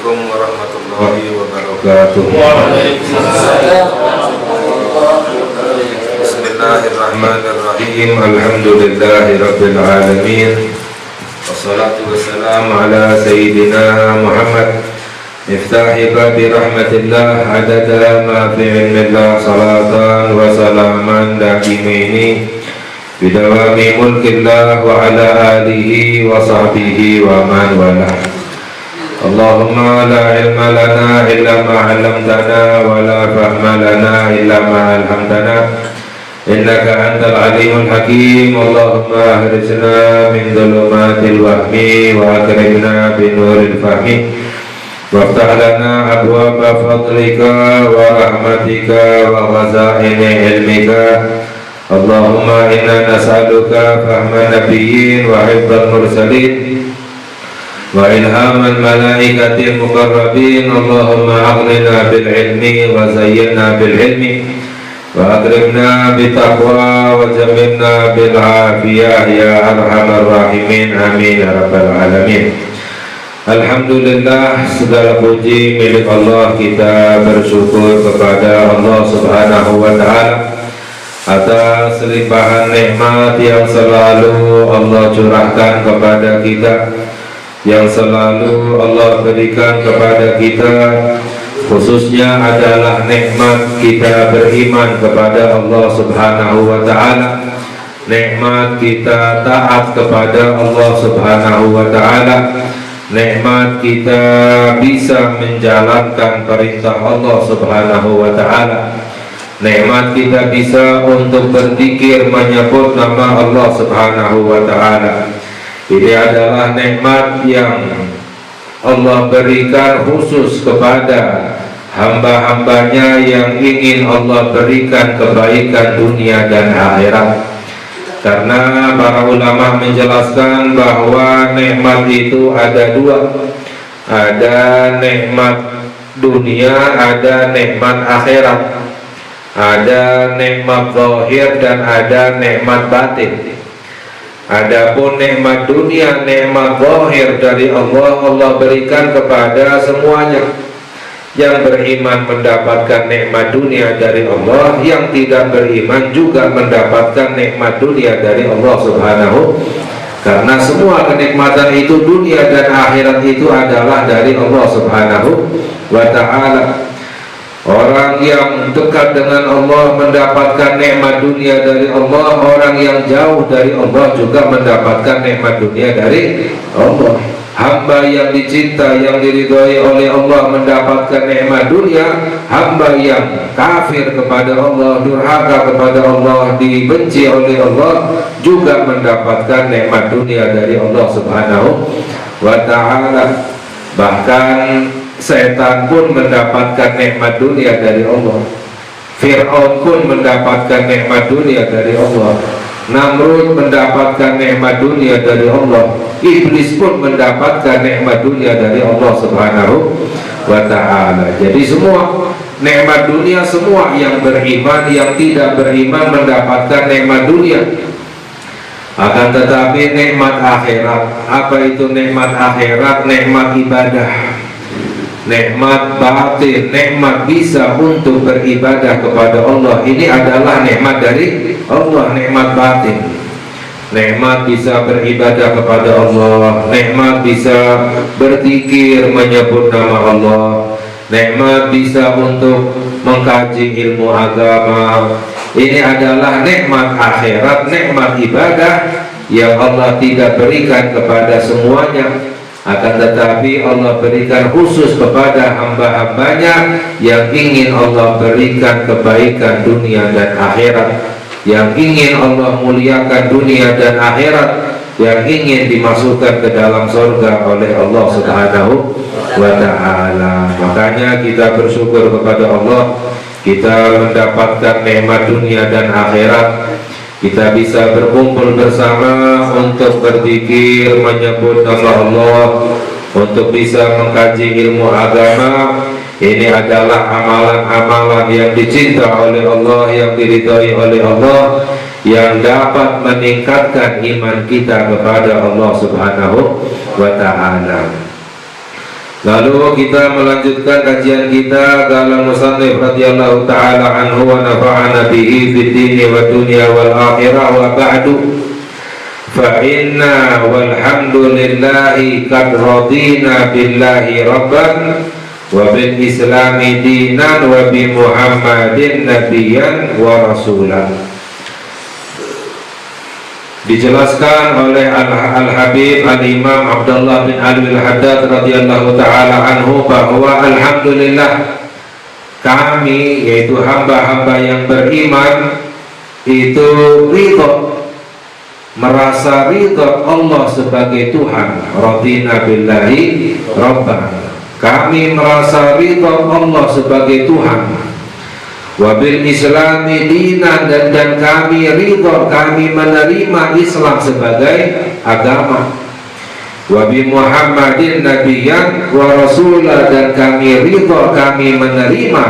Assalamualaikum warahmatullahi wabarakatuh. Bismillahirrahmanirrahim. Alhamdulillahi rabbil alamin. Wassalatu wassalamu ala sayyidina Muhammad miftahi babi rahmatillah adada ma fi ilmillah salatan wa salaman da'imaini bidawami mulkillah wa ala alihi wa sahbihi wa man wala. Allahumma la ilma lana illa ma 'allamtana wa la fahma lana illa ma 'allamtana innaka antal alimul hakim. Allahumma ahrijna min dhulumatil wahmi wa akrimna binuril fahmi waftah lana abwaba fadlika wa rahmatika wa ghazaini ilmika. Allahumma inna nas'aluka fahma nabiyyin wa hifdzal mursalin wa ilhamal malaikatil muqarrabin. Allahumma aghnina bil ilmi wa zayyinna bil ilmi wa akrimna bit taqwa wa jammilna bil afiyah ya arhamar rahimin. Amin ya rabbal alamin. Alhamdulillah, segala puji milik Allah. Kita bersyukur kepada Allah Subhanahu wa ta'ala atas limpahan nikmat yang selalu Allah curahkan kepada kita, yang selalu Allah berikan kepada kita. Khususnya adalah nikmat kita beriman kepada Allah Subhanahu wa ta'ala, nikmat kita taat kepada Allah Subhanahu wa ta'ala, nikmat kita bisa menjalankan perintah Allah Subhanahu wa ta'ala, nikmat kita bisa untuk berzikir menyebut nama Allah Subhanahu wa ta'ala. Ini adalah nikmat yang Allah berikan khusus kepada hamba-hambanya yang ingin Allah berikan kebaikan dunia dan akhirat. Karena para ulama menjelaskan bahwa nikmat itu ada dua, ada nikmat dunia, ada nikmat akhirat, ada nikmat zahir dan ada nikmat batin. Adapun nikmat dunia, nikmat zahir dari Allah, Allah berikan kepada semuanya. Yang beriman mendapatkan nikmat dunia dari Allah, yang tidak beriman juga mendapatkan nikmat dunia dari Allah Subhanahu. Karena semua kenikmatan itu dunia dan akhirat itu adalah dari Allah Subhanahu wa ta'ala. Orang yang dekat dengan Allah mendapatkan nikmat dunia dari Allah, orang yang jauh dari Allah juga mendapatkan nikmat dunia dari Allah. Hamba yang dicinta, yang diridhoi oleh Allah mendapatkan nikmat dunia. Hamba yang kafir kepada Allah, durhaka kepada Allah, dibenci oleh Allah, juga mendapatkan nikmat dunia dari Allah Subhanahu wa ta'ala. Bahkan setan pun mendapatkan nikmat dunia dari Allah. Fir'aun pun mendapatkan nikmat dunia dari Allah. Namrud mendapatkan nikmat dunia dari Allah. Iblis pun mendapatkan nikmat dunia dari Allah Subhanahu wa ta'ala. Jadi semua nikmat dunia, semua yang beriman, yang tidak beriman mendapatkan nikmat dunia. Akan tetapi nikmat akhirat, apa itu nikmat akhirat? Nikmat ibadah, nikmat batin, nikmat bisa untuk beribadah kepada Allah. Ini adalah nikmat dari Allah, nikmat batin. Nikmat bisa beribadah kepada Allah, nikmat bisa berzikir menyebut nama Allah, nikmat bisa untuk mengkaji ilmu agama. Ini adalah nikmat akhirat, nikmat ibadah yang Allah tidak berikan kepada semuanya. Akan tetapi Allah berikan khusus kepada hamba-hambanya yang ingin Allah berikan kebaikan dunia dan akhirat, yang ingin Allah muliakan dunia dan akhirat, yang ingin dimasukkan ke dalam surga oleh Allah Subhanahu wa ta'ala. Makanya kita bersyukur kepada Allah, kita mendapatkan nikmat dunia dan akhirat. Kita bisa berkumpul bersama untuk berzikir menyebut nama Allah, untuk bisa mengkaji ilmu agama. Ini adalah amalan-amalan yang dicinta oleh Allah, yang diridhai oleh Allah, yang dapat meningkatkan iman kita kepada Allah Subhanahu wa ta'ala. Lalu kita melanjutkan kajian kita dalam musannif radhiyallahu ta'ala anhu wa nafa'ana bihi fid dini wa dunya wal akhirah wa ba'du. Fa inna walhamdulillahi qad radina billahi rabban wa bil islami dinan wa bi Muhammadin nabiyyan wa rasulan. Dijelaskan oleh Al-Habib Al-Imam Abdullah bin Ali Al-Haddad radhiyallahu ta'ala anhu bahwa alhamdulillah kami, yaitu hamba-hamba yang beriman, itu ridho, merasa ridho Allah sebagai Tuhan. Radina billahi rabban, kami merasa ridho Allah sebagai Tuhan. Wabil islami dinan, dan kami ridho, kami menerima Islam sebagai agama. Wabi Muhammadin nabiyyan wa rasulah, dan kami ridho, kami menerima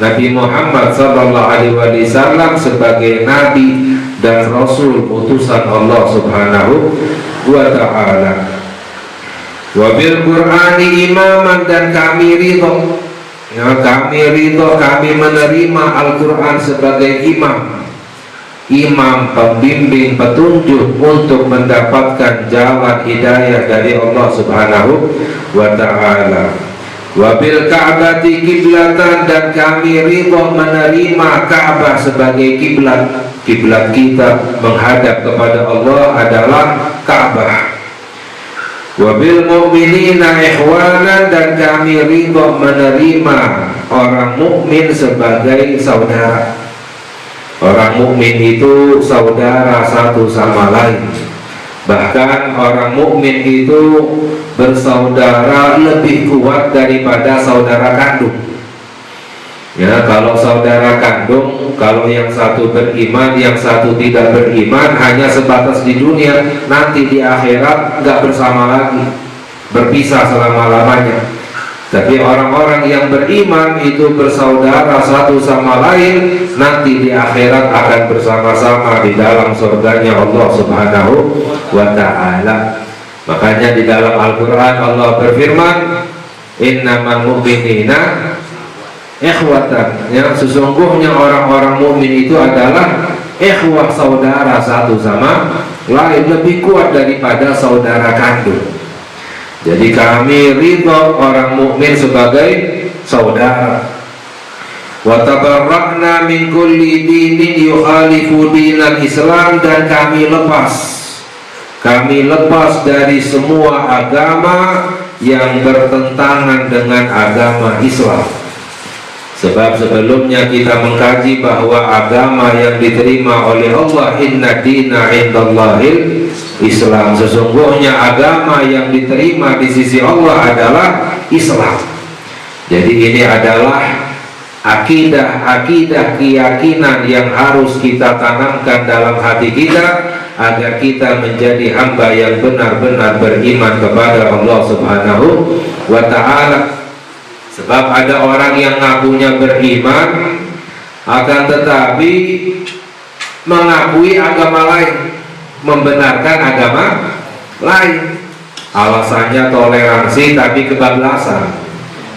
Nabi Muhammad sallallahu alaihi wasallam sebagai nabi dan rasul utusan Allah subhanahu wa ta'ala. Wabil Qur'ani imaman, dan kami ridho, kami ridho, kami menerima Al-Quran sebagai imam, pembimbing, petunjuk untuk mendapatkan jalan hidayah dari Allah subhanahu wa ta'ala. Wabil Ka'bati kiblatan, dan kami ridho menerima Ka'bah sebagai kiblat. Kiblat kita menghadap kepada Allah adalah Ka'bah. Wabil mu'minina ikhwanan, dan kami ridho menerima orang mukmin sebagai saudara. Orang mukmin itu saudara satu sama lain. Bahkan orang mukmin itu bersaudara lebih kuat daripada saudara kandung. Ya, kalau saudara kandung, kalau yang satu beriman, yang satu tidak beriman, hanya sebatas di dunia, nanti di akhirat nggak bersama lagi, berpisah selama-lamanya. Tapi orang-orang yang beriman itu bersaudara satu sama lain, nanti di akhirat akan bersama-sama di dalam surganya Allah subhanahu wa ta'ala. Makanya di dalam Al-Quran Allah berfirman, innamal mu'minina ikhwatan, yang sesungguhnya orang-orang mukmin itu adalah ikhwah, saudara satu sama lain, lebih kuat daripada saudara kandung. Jadi kami ridho orang mukmin sebagai saudara. Wa tabarra'na min kulli dinin yukhalifu dinal Islam, dan kami lepas dari semua agama yang bertentangan dengan agama Islam. Sebab sebelumnya kita mengkaji bahwa agama yang diterima oleh Allah, inna dina indallahil Islam, sesungguhnya agama yang diterima di sisi Allah adalah Islam. Jadi ini adalah akidah keyakinan yang harus kita tanamkan dalam hati kita, agar kita menjadi hamba yang benar-benar beriman kepada Allah subhanahu wa ta'ala. Sebab ada orang yang ngakunya beriman, akan tetapi mengakui agama lain, membenarkan agama lain. Alasannya toleransi tapi kebablasan.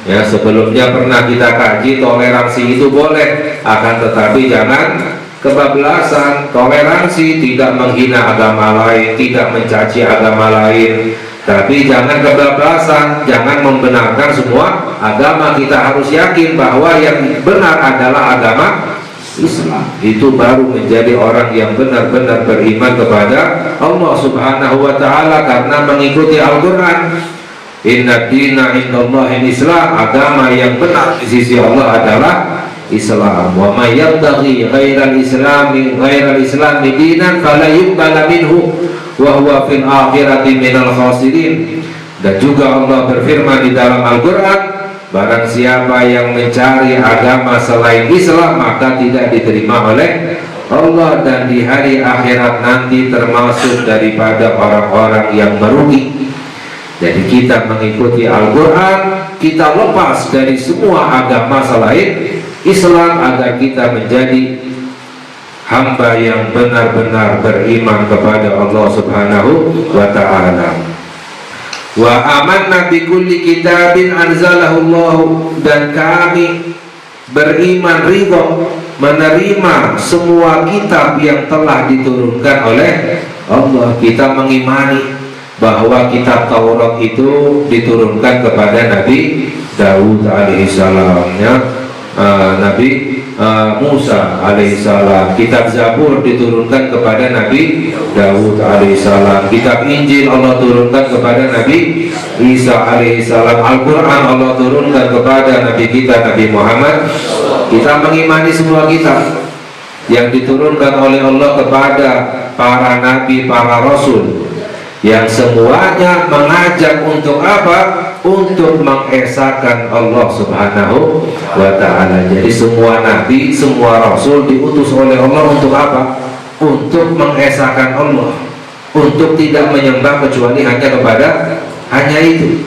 Ya, sebelumnya pernah kita kaji, toleransi itu boleh, akan tetapi jangan kebablasan. Toleransi tidak menghina agama lain, tidak mencaci agama lain, tapi jangan kebablasan, jangan membenarkan semua agama. Kita harus yakin bahwa yang benar adalah agama Islam. Itu baru menjadi orang yang benar-benar beriman kepada Allah subhanahu wa ta'ala, karena mengikuti Al-Quran. Inna dina indallahil Islam, agama yang benar di sisi Allah adalah Islam. Wa may yabtaghi ghairal islami dinan fala yuqbal minhu wa huwa fil akhirati minal khasirin. Dan juga Allah berfirman di dalam Al-Quran, barang siapa yang mencari agama selain Islam, maka tidak diterima oleh Allah, dan di hari akhirat nanti termasuk daripada orang-orang yang merugi. Jadi kita mengikuti Al-Quran, kita lepas dari semua agama selain Islam, agar kita menjadi hamba yang benar-benar beriman kepada Allah subhanahu wa ta'ala. Wa amanna bi kulli kitabin anzalahu Allah, dan kami beriman ridho menerima semua kitab yang telah diturunkan oleh Allah. Kita mengimani bahwa kitab Taurat itu diturunkan kepada Nabi Daud alaihissalam, ya. Nabi Musa alaihissalam. Kitab Zabur diturunkan kepada Nabi Daud alaihissalam. Kitab Injil Allah turunkan kepada Nabi Isa alaihissalam. Al-Quran Allah turunkan kepada Nabi kita, Nabi Muhammad. Kita mengimani semua kitab yang diturunkan oleh Allah kepada para nabi, para rasul, yang semuanya mengajak untuk apa? Untuk mengesahkan Allah subhanahu wa ta'ala. Jadi semua nabi, semua rasul diutus oleh Allah untuk apa? Untuk mengesahkan Allah, untuk tidak menyembah kecuali hanya itu,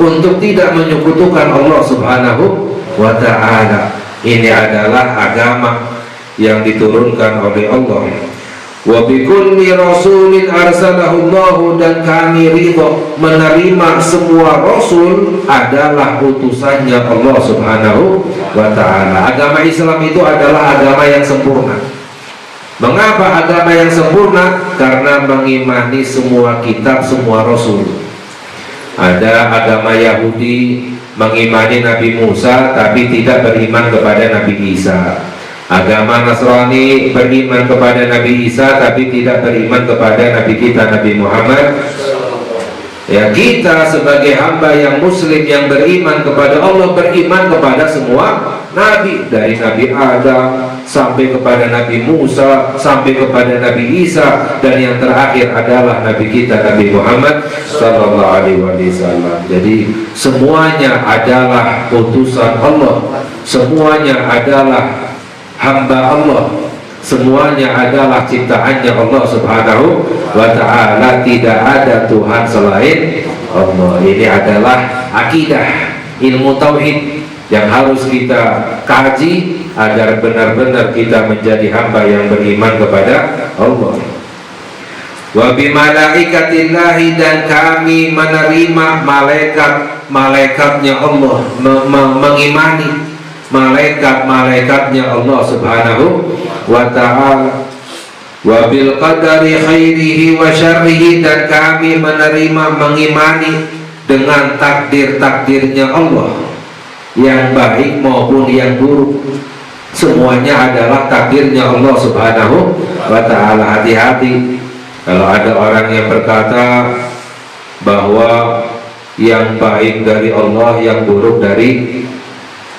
untuk tidak menyekutukan Allah subhanahu wa ta'ala. Ini adalah agama yang diturunkan oleh Allah. Wa bi kulli rasulin arsalahu Allah, dan kami ridho menerima semua rasul adalah utusannya Allah subhanahu wa ta'ala. Agama Islam itu adalah agama yang sempurna. Mengapa agama yang sempurna? Karena mengimani semua kitab, semua rasul. Ada agama Yahudi mengimani Nabi Musa tapi tidak beriman kepada Nabi Isa. Agama Nasrani beriman kepada Nabi Isa tapi tidak beriman kepada Nabi kita, Nabi Muhammad. Ya, kita sebagai hamba yang muslim yang beriman kepada Allah, beriman kepada semua nabi, dari Nabi Adam sampai kepada Nabi Musa, sampai kepada Nabi Isa, dan yang terakhir adalah Nabi kita, Nabi Muhammad sallallahu alaihi wasallam. Jadi semuanya adalah utusan Allah, semuanya adalah hamba Allah, semuanya adalah ciptaannya Allah subhanahu wa ta'ala. Tidak ada Tuhan selain Allah. Ini adalah akidah, ilmu tauhid yang harus kita kaji agar benar-benar kita menjadi hamba yang beriman kepada Allah. Wa bi malaikatillahi, dan kami menerima malaikat-malaikatnya Allah, mengimani malaikat-malaikatnya Allah subhanahu wa ta'ala. Wa bil qadari khairihi wa syarrihi, dan kami menerima, mengimani dengan takdir-takdirnya Allah, yang baik maupun yang buruk. Semuanya adalah takdirnya Allah subhanahu wa ta'ala. Hati-hati kalau ada orang yang berkata bahwa yang baik dari Allah, yang buruk dari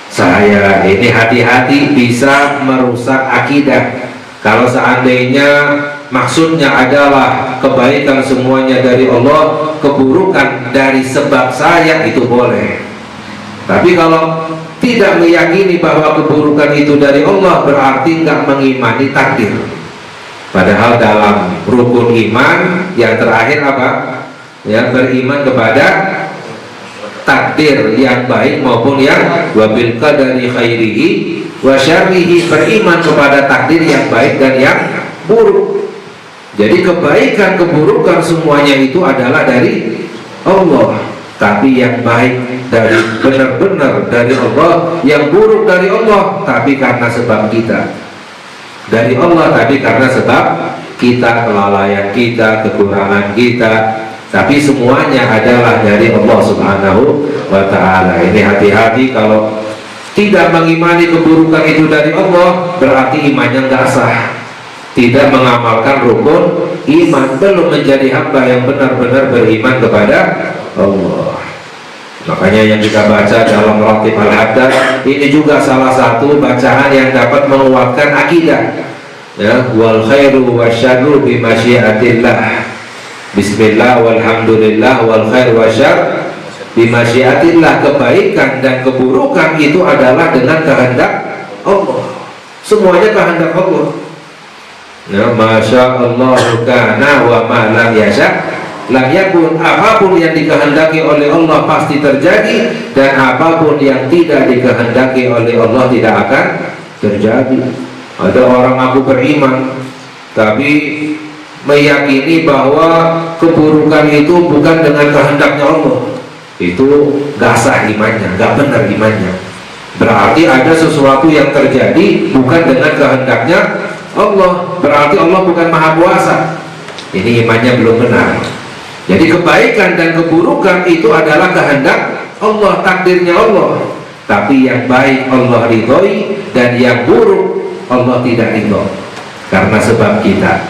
saya. Ini hati-hati, bisa merusak akidah. Kalau seandainya maksudnya adalah kebaikan semuanya dari Allah, keburukan dari sebab saya, itu boleh. Tapi kalau tidak meyakini bahwa keburukan itu dari Allah, berarti nggak mengimani takdir. Padahal dalam rukun iman yang terakhir apa? Ya, beriman kepada takdir yang baik maupun yang wabil qadari khairihi wa syarrihi, beriman kepada takdir yang baik dan yang buruk. Jadi kebaikan keburukan semuanya itu adalah dari Allah, tapi yang baik dari benar-benar dari Allah, yang buruk dari Allah tapi karena sebab kita, dari Allah tapi karena sebab kita, kelalaian kita, kekurangan kita. Tapi semuanya adalah dari Allah subhanahu wa ta'ala. Ini hati-hati, kalau tidak mengimani keburukan itu dari Allah, berarti imannya nggak sah, tidak mengamalkan rukun iman, belum menjadi hamba yang benar-benar beriman kepada Allah. Makanya yang kita baca dalam Ratib Al-Haddad ini juga salah satu bacaan yang dapat menguatkan akidah. Ya, wal khairu wasyarru bimasyiatillah. Bismillah walhamdulillah wal khair wa syarr bimasyiatillah. Kebaikan dan keburukan itu adalah dengan kehendak Allah. Semuanya kehendak Allah. Ya, masya Allah kana wa ma lam yasha lam yakun. Apapun yang dikehendaki oleh Allah pasti terjadi, dan apapun yang tidak dikehendaki oleh Allah tidak akan terjadi. Ada orang aku beriman tapi meyakini bahwa keburukan itu bukan dengan kehendaknya Allah, itu gak sah imannya, gak benar imannya. Berarti ada sesuatu yang terjadi bukan dengan kehendaknya Allah, berarti Allah bukan maha kuasa. Ini imannya belum benar. Jadi kebaikan dan keburukan itu adalah kehendak Allah, takdirnya Allah. Tapi yang baik Allah ridhoi dan yang buruk Allah tidak ridho karena sebab kita.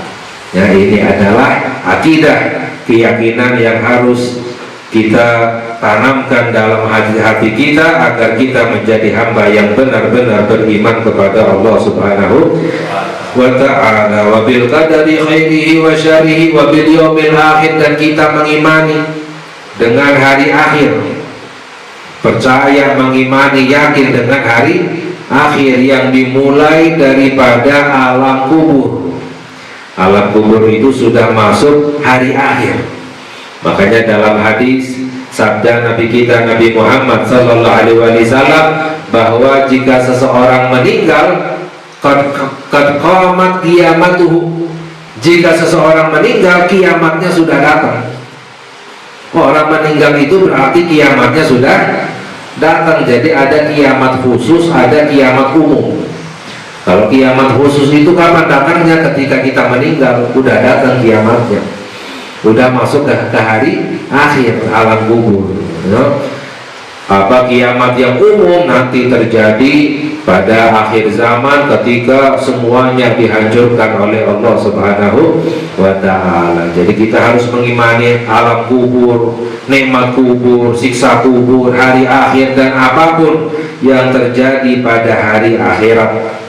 Ya, ini adalah akidah, keyakinan yang harus kita tanamkan dalam hati kita agar kita menjadi hamba yang benar-benar beriman kepada Allah Subhanahu wa ta'ala, wa bil qadari khairihi wa syarrihi wa bil yaumil akhir, dan kita mengimani dengan hari akhir, percaya, mengimani, yakin dengan hari akhir yang dimulai daripada alam kubur. Alam kubur itu sudah masuk hari akhir. Makanya dalam hadis sabda Nabi kita Nabi Muhammad sallallahu alaihi wasallam bahwa jika seseorang meninggal, qad qamat qiyamatuhu, jika seseorang meninggal kiamatnya sudah datang. Orang meninggal itu berarti kiamatnya sudah datang. Jadi ada kiamat khusus, ada kiamat umum. Kalau kiamat khusus itu kapan datangnya? Ketika kita meninggal, udah datang kiamatnya, udah masuk ke hari akhir alam kubur. Apa kiamat yang umum nanti terjadi pada akhir zaman ketika semuanya dihancurkan oleh Allah Subhanahu wa ta'ala. Jadi kita harus mengimani alam kubur, nikmat kubur, siksa kubur, hari akhir, dan apapun yang terjadi pada hari akhirat.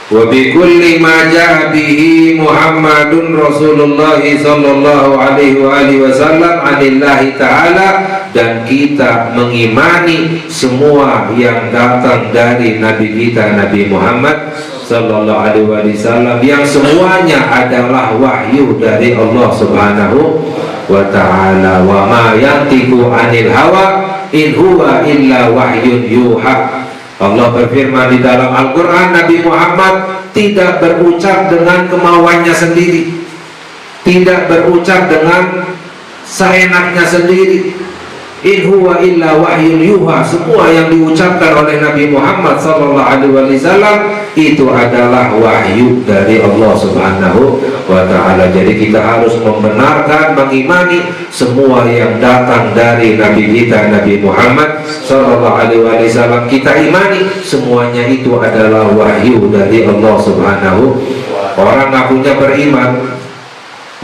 Wa bi kulli ma jaa bihi Muhammadun Rasulullah sallallahu alaihi wa alihi wasallam anillahi ta'ala, dan kita mengimani semua yang datang dari Nabi kita Nabi Muhammad sallallahu alaihi wasallam yang semuanya adalah wahyu dari Allah Subhanahu wa ta'ala. Wa ma yantiqu anil hawa in huwa illa wahyun yuha. Allah berfirman di dalam Al-Quran, Nabi Muhammad tidak berucap dengan kemauannya sendiri, tidak berucap dengan seenaknya sendiri. In huwa illa wahyun yuha. Semua yang diucapkan oleh Nabi Muhammad SAW itu adalah wahyu dari Allah Subhanahu wa ta'ala. Jadi kita harus membenarkan, mengimani semua yang datang dari Nabi kita Nabi Muhammad SAW. Kita imani semuanya itu adalah wahyu dari Allah Subhanahu. Orang ngakunya beriman,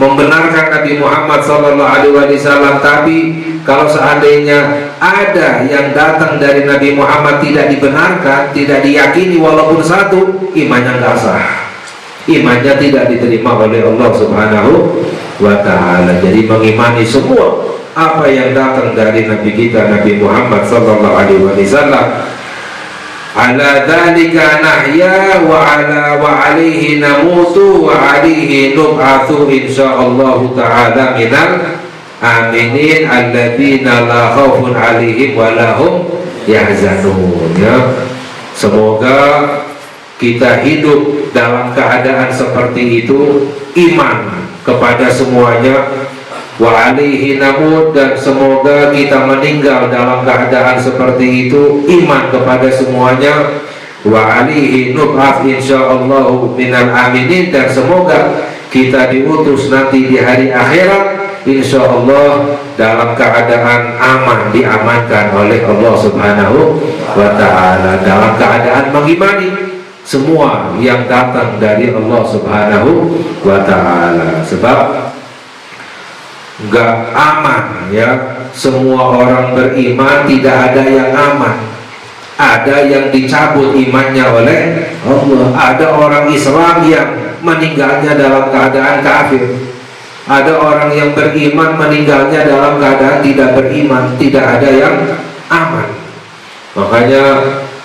membenarkan Nabi Muhammad SAW, tapi kalau seandainya ada yang datang dari Nabi Muhammad tidak dibenarkan, tidak diyakini walaupun satu, imannya nggak sah, imannya tidak diterima oleh Allah Subhanahu wa ta'ala. Jadi mengimani semua apa yang datang dari Nabi kita Nabi Muhammad SAW. Ala dzalika nahya wa alaihi namutu wa alaihi nub'atsu insyaallah ta'ala minal aminin alladzina la khaufun alaihim wa lahum yahzanun. Ya, semoga kita hidup dalam keadaan seperti itu, iman kepada semuanya, wa alaihi namut, dan semoga kita meninggal dalam keadaan seperti itu, iman kepada semuanya, wa alaihi nub'ats insyaallah minal aminin, dan semoga kita diutus nanti di hari akhirat insyaallah dalam keadaan aman, diamankan oleh Allah Subhanahu wa ta'ala, dalam keadaan mengimani semua yang datang dari Allah Subhanahu wa ta'ala. Sebab nggak aman, ya, semua orang beriman tidak ada yang aman, ada yang dicabut imannya oleh Allah. Ada orang Islam yang meninggalnya dalam keadaan kafir, ada orang yang beriman meninggalnya dalam keadaan tidak beriman, tidak ada yang aman. Makanya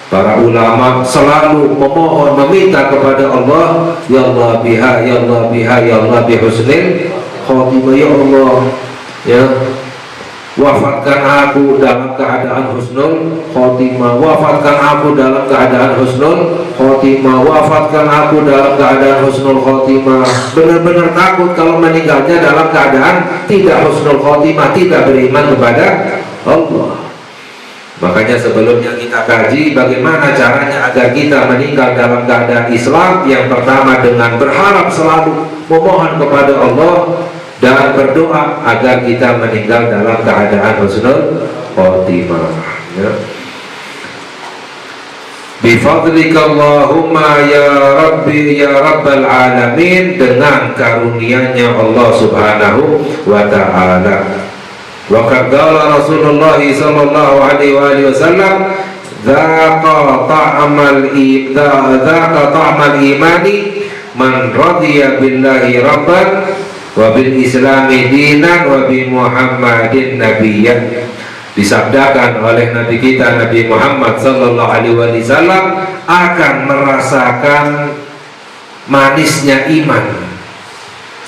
para ulama selalu memohon, meminta kepada Allah, ya Allah biha, ya Allah biha, ya Allah bihusnil khotimah, ya Allah, ya wafatkan aku dalam keadaan husnul khotimah, wafatkan aku dalam keadaan husnul khotimah, wafatkan aku dalam keadaan husnul khotimah. Benar-benar takut kalau meninggalnya dalam keadaan tidak husnul khotimah, tidak beriman kepada Allah. Makanya sebelumnya kita kaji bagaimana caranya agar kita meninggal dalam keadaan Islam. Yang pertama dengan berharap selalu memohon kepada Allah dan berdoa agar kita meninggal dalam keadaan husnul khotimah, ya. Bifadlika Allahumma ya Rabbi ya Rabbal Alamin, dengan karunia-Nya Allah Subhanahu wa ta'ala. Wa qala Rasulullah sallallahu alaihi wasallam, "Dzaqa ta'mal imani man radiya billahi rabban wa bil islami dinan wa bi Muhammadin nabiyyan." Disabdakan oleh Nabi kita Nabi Muhammad sallallahu alaihi wasallam akan merasakan manisnya iman.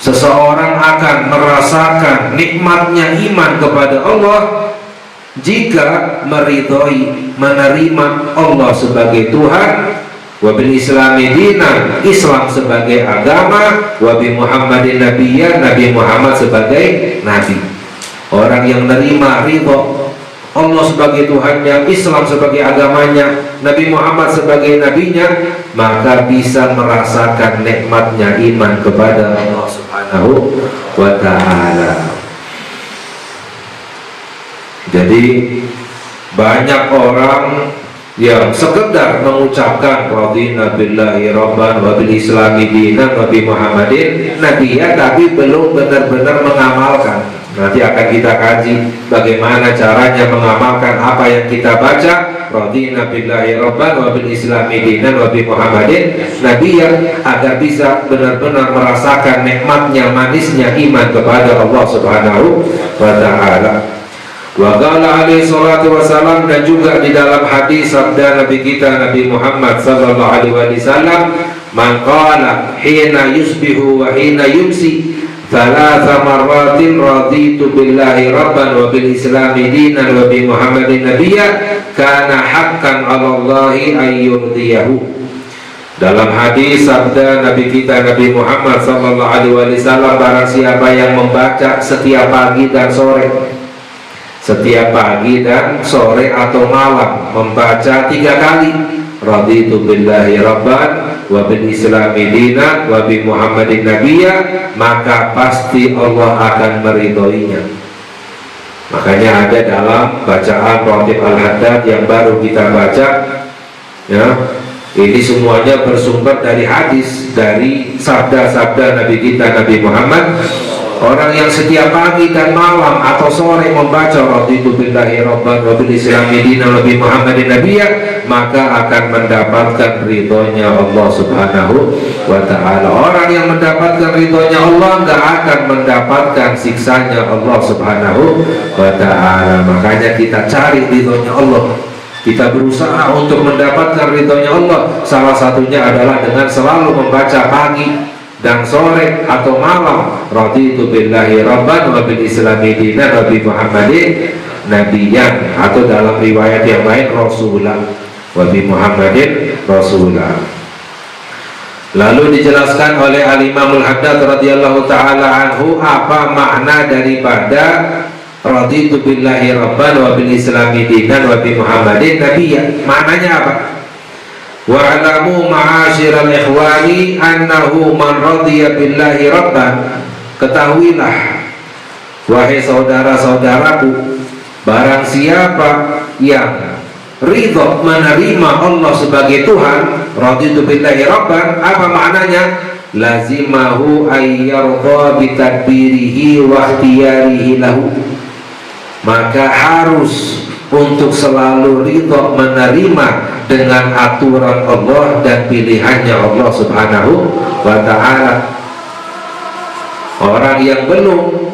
Seseorang akan merasakan nikmatnya iman kepada Allah jika meridhoi, menerima Allah sebagai Tuhan, wabil islami dinan, Islam sebagai agama, wabi Muhammadin nabiyyan, Nabi Muhammad sebagai nabi. Orang yang menerima ridho Allah sebagai Tuhannya, Islam sebagai agamanya, Nabi Muhammad sebagai nabinya, maka bisa merasakan nikmatnya iman kepada Allah Subhanahu wa ta'ala. Jadi banyak orang yang sekedar mengucapkan radina billahi rabban wa bil islami dinan wa bi Muhammadin nabiyya, tapi belum benar-benar mengamalkan. Nanti akan kita kaji bagaimana caranya mengamalkan apa yang kita baca, radina billahi rabban wa bil islami dinan wa bi Muhammadin nabiyya, agar bisa benar-benar merasakan nikmatnya, manisnya iman kepada Allah Subhanahu wa ta'ala. Wa qala alaihi salatu wassalam, dan juga di dalam hadis sabda Nabi kita Nabi Muhammad sallallahu alaihi wasallam, man qala hina yusbihu wa hina yumsi thalatha marratin raditu billahi rabban wa bil islami dinan wa bi Muhammadin nabiyya kana haqqan 'ala Allahi ayyurdiyahu. Dalam hadis sabda Nabi kita Nabi Muhammad sallallahu alaihi wasallam, barang siapa yang membaca setiap pagi dan sore, setiap pagi dan sore atau malam, membaca 3 kali raditu billahi rabban wa bil islami dinan wa bi Muhammadin nabiyya, maka pasti Allah akan meridhoinya. Makanya ada dalam bacaan Ratib Al-Haddad yang baru kita baca, ya, ini semuanya bersumber dari hadis, dari sabda-sabda Nabi kita Nabi Muhammad. Orang yang setiap pagi dan malam atau sore membaca raditu billahi rabban wa bil islami dinan wa bi Muhammadin nabiyya, maka akan mendapatkan ridhonya Allah Subhanahu wa ta'ala. Orang yang mendapatkan ridhonya Allah enggak akan mendapatkan siksanya Allah Subhanahu wa ta'ala. Makanya kita cari ridhonya Allah, kita berusaha untuk mendapatkan ridhonya Allah. Salah satunya adalah dengan selalu membaca pagi dan sore atau malam raditu billahi rabban wa bil islami dinan wa bi Muhammadin nabiyyan, atau dalam riwayat yang lain rasulah wa bi Muhammadin rasulah. Lalu dijelaskan oleh Al-Imam Al-Haddad radhiyallahu taala anhu apa makna daripada raditu billahi rabban wa bil islami dinan wa bi Muhammadin nabiyyan. Maknanya apa? Wa'alamu ma'asyiral ikhwani annahu man radiya billahi rabban. Ketahuilah wahai saudara-saudaraku, barang siapa yang ridho menerima Allah sebagai Tuhan, raditu billahi rabban, apa maknanya? Lazimahu ayyardha bitadbirihi wa ikhtiyarihi lahu, maka harus untuk selalu ridho menerima dengan aturan Allah dan pilihannya Allah Subhanahu wa ta'ala. Orang yang belum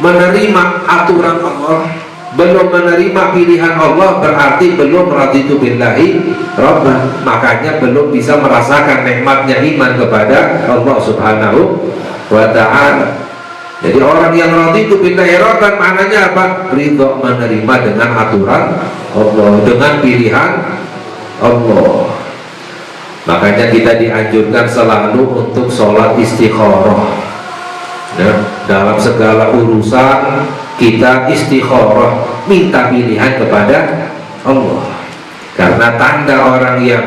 menerima aturan Allah, belum menerima pilihan Allah, berarti belum raditu billahi rabban, makanya belum bisa merasakan nikmatnya iman kepada Allah Subhanahu wa ta'ala. Jadi orang yang raditu billahi rabban maknanya apa? Ridho menerima dengan aturan Allah, dengan pilihan Allah. Makanya kita dianjurkan selalu untuk sholat istikharah. Ya, dalam segala urusan kita istikharah, minta pilihan kepada Allah. Karena tanda orang yang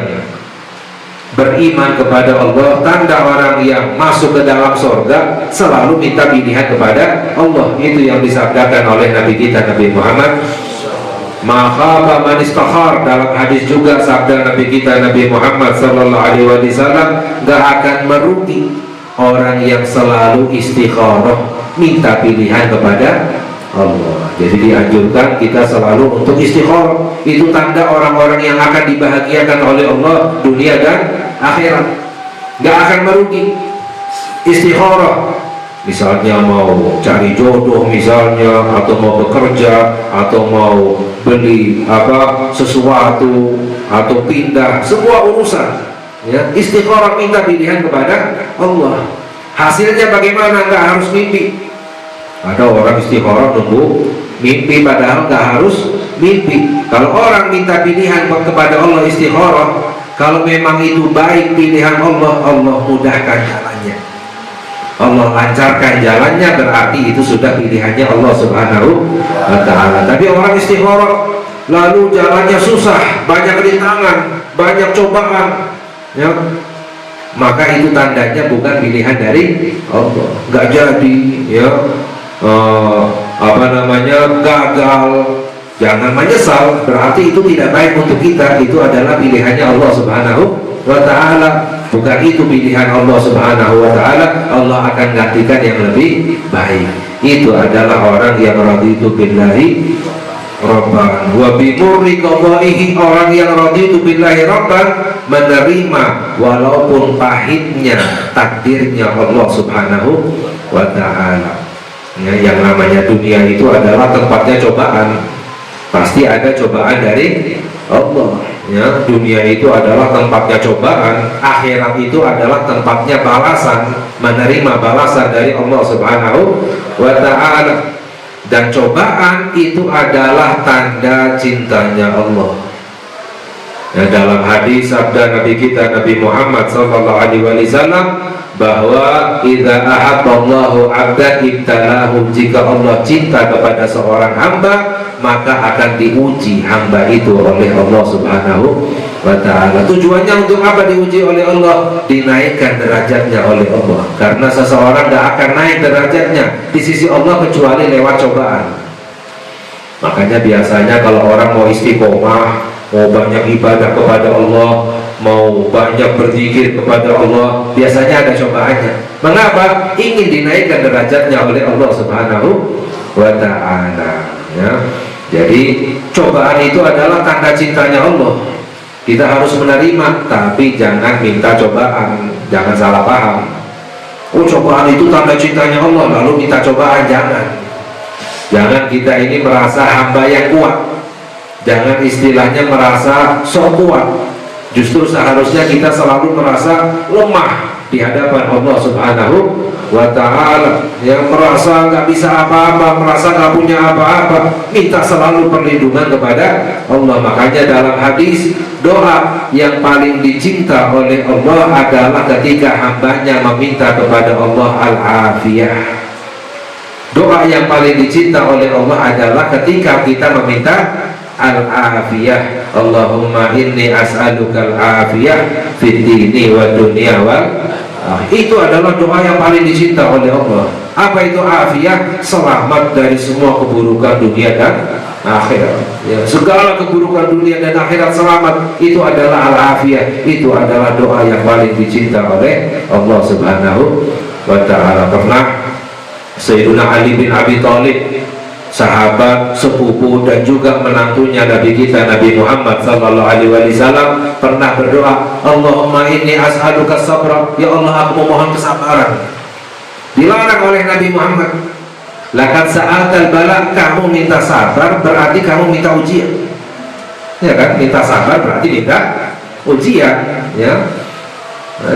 beriman kepada Allah, tanda orang yang masuk ke dalam surga, selalu minta pilihan kepada Allah. Itu yang disabdakan oleh Nabi kita, Nabi Muhammad. Maka man istakhar, dalam hadis juga sabda Nabi kita, Nabi Muhammad sallallahu alaihi wasallam, gak akan merugi orang yang selalu istikharah, minta pilihan kepada Allah. Jadi dianjurkan kita selalu untuk istikharah. Itu tanda orang-orang yang akan dibahagiakan oleh Allah dunia dan akhirat. Gak akan merugi istikharah. Misalnya mau cari jodoh misalnya, atau mau bekerja, atau mau beli sesuatu, atau pindah, semua urusan ya, istikharah, minta pilihan kepada Allah. Hasilnya bagaimana? Gak harus mimpi. Ada orang istikharah nunggu mimpi, padahal gak harus mimpi. Kalau orang minta pilihan kepada Allah istikharah, kalau memang itu baik pilihan Allah, Allah mudahkan jalannya, Allah lancarkan jalannya, berarti itu sudah pilihannya Allah subhanahu wa ta'ala. Tapi orang istikharah lalu jalannya susah, banyak rintangan, banyak cobaan ya, maka itu tandanya bukan pilihan dari Allah, gak jadi ya, gagal. Jangan menyesal, berarti itu tidak baik untuk kita. Itu adalah pilihannya Allah subhanahu wa ta'ala, bukan itu pilihan Allah subhanahu wa ta'ala. Allah akan gantikan yang lebih baik. Itu adalah orang yang raditu billahi rabban wa bi murri qadaihi, orang yang raditu billahi rabban, menerima walaupun pahitnya takdirnya Allah subhanahu wa ta'ala. Ya, yang namanya dunia itu adalah tempatnya cobaan, pasti ada cobaan dari Allah ya. Dunia itu adalah tempatnya cobaan, akhirat itu adalah tempatnya balasan, menerima balasan dari Allah subhanahu wa ta'ala. Dan cobaan itu adalah tanda cintanya Allah ya. Dalam hadis sabda Nabi kita, Nabi Muhammad sallallahu alaihi wasallam, bahwa idza ahabballahu 'abdan ibtalahu, jika Allah cinta kepada seorang hamba, maka akan diuji hamba itu oleh Allah subhanahu wa ta'ala. Tujuannya untuk apa diuji oleh Allah? Dinaikkan derajatnya oleh Allah. Karena seseorang tidak akan naik derajatnya di sisi Allah kecuali lewat cobaan. Makanya biasanya kalau orang mau istiqomah, mau banyak ibadah kepada Allah, mau banyak berzikir kepada Allah, biasanya ada cobaannya. Mengapa? Ingin dinaikkan derajatnya oleh Allah subhanahu wa ta'ala ya. Jadi cobaan itu adalah tanda cintanya Allah. Kita harus menerima, tapi jangan minta cobaan. Jangan salah paham. Oh, cobaan itu tanda cintanya Allah, lalu minta cobaan. Jangan kita ini merasa hamba yang kuat. Jangan istilahnya merasa sok kuat. Justru seharusnya kita selalu merasa lemah di hadapan Allah subhanahu wa ta'ala, yang merasa gak bisa apa-apa, merasa gak punya apa-apa, minta selalu perlindungan kepada Allah. Makanya dalam hadis, doa yang paling dicinta oleh Allah adalah ketika hambanya meminta kepada Allah al-afiyah. Doa yang paling dicinta oleh Allah adalah ketika kita meminta al-afiyah. Allahumma inni as'aluka al-afiyah fid dini wa dunya wal akhirah. Itu adalah doa yang paling dicinta oleh Allah. Apa itu afiyah? Selamat dari semua keburukan dunia dan akhirat ya. Segala keburukan dunia dan akhirat selamat, itu adalah al-afiyah. Itu adalah doa yang paling dicinta oleh Allah subhanahu wa ta'ala. Pernah Sayyiduna Ali bin Abi Thalib, sahabat sepupu dan juga menantunya Nabi kita Nabi Muhammad sallallahu alaihi wasallam, pernah berdoa, Allahumma inni as'aluka sabra, ya Allah aku memohon kesabaran. Dilarang oleh Nabi Muhammad. Laqad sa'altal bala, kamu minta sabar berarti kamu minta ujian. Ya kan? Minta sabar berarti minta ujian ya.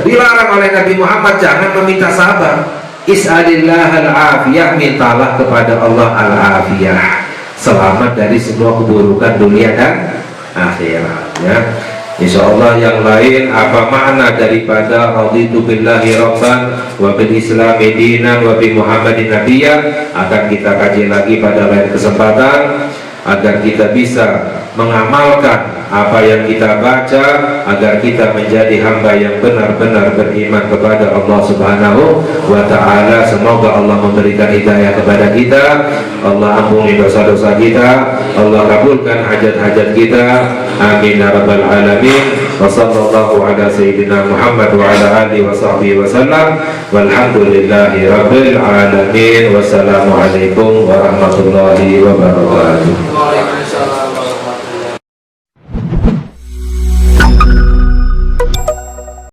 Dilarang oleh Nabi Muhammad, jangan meminta sabar. Is'alillah al-afiyah, mintalah kepada Allah al-afiyah, selamat dari semua keburukan dunia dan akhirat ya. Insya Allah yang lain apa makna daripada raditu billahi rabban wa bil islami dinan wa bi muhammadin nabiyya akan kita kaji lagi pada lain kesempatan, agar kita bisa mengamalkan apa yang kita baca, agar kita menjadi hamba yang benar-benar beriman kepada Allah Subhanahu wa ta'ala. Semoga Allah memberikan hidayah kepada kita, Allah ampuni dosa-dosa kita, Allah kabulkan hajat-hajat kita, amin ya rabbal alamin. Wa sallallahu ala sayyidina Muhammad wa ala alihi wa sahbihi wa sallam, walhamdulillahi rabbil alamin. Wassalamualaikum warahmatullahi wabarakatuh.